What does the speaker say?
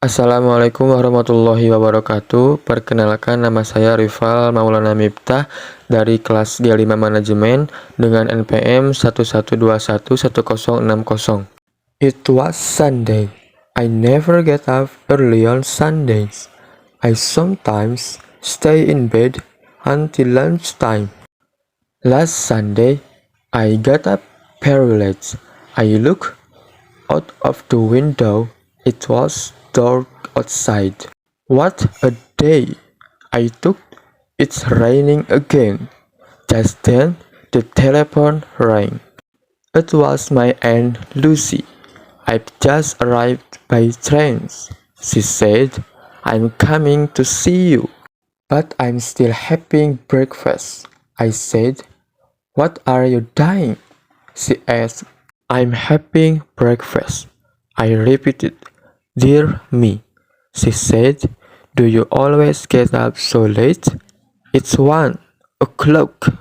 Assalamualaikum warahmatullahi wabarakatuh. Perkenalkan, nama saya Rifal Maulana Miftach dari kelas G5 Manajemen dengan NPM 11211060. It was Sunday. I never get up early on Sundays. I sometimes stay in bed until lunchtime. Last Sunday, I got up very late. I looked out of the window. It was dark outside. What a day! I thought it's raining again. Just then, the telephone rang. It was my Aunt Lucy. I've just arrived by train. She said, I'm coming to see you. But I'm still having breakfast. I said, what are you doing? She asked. I'm having breakfast. I repeated. Dear me, she said, do you always get up so late? It's 1 o'clock.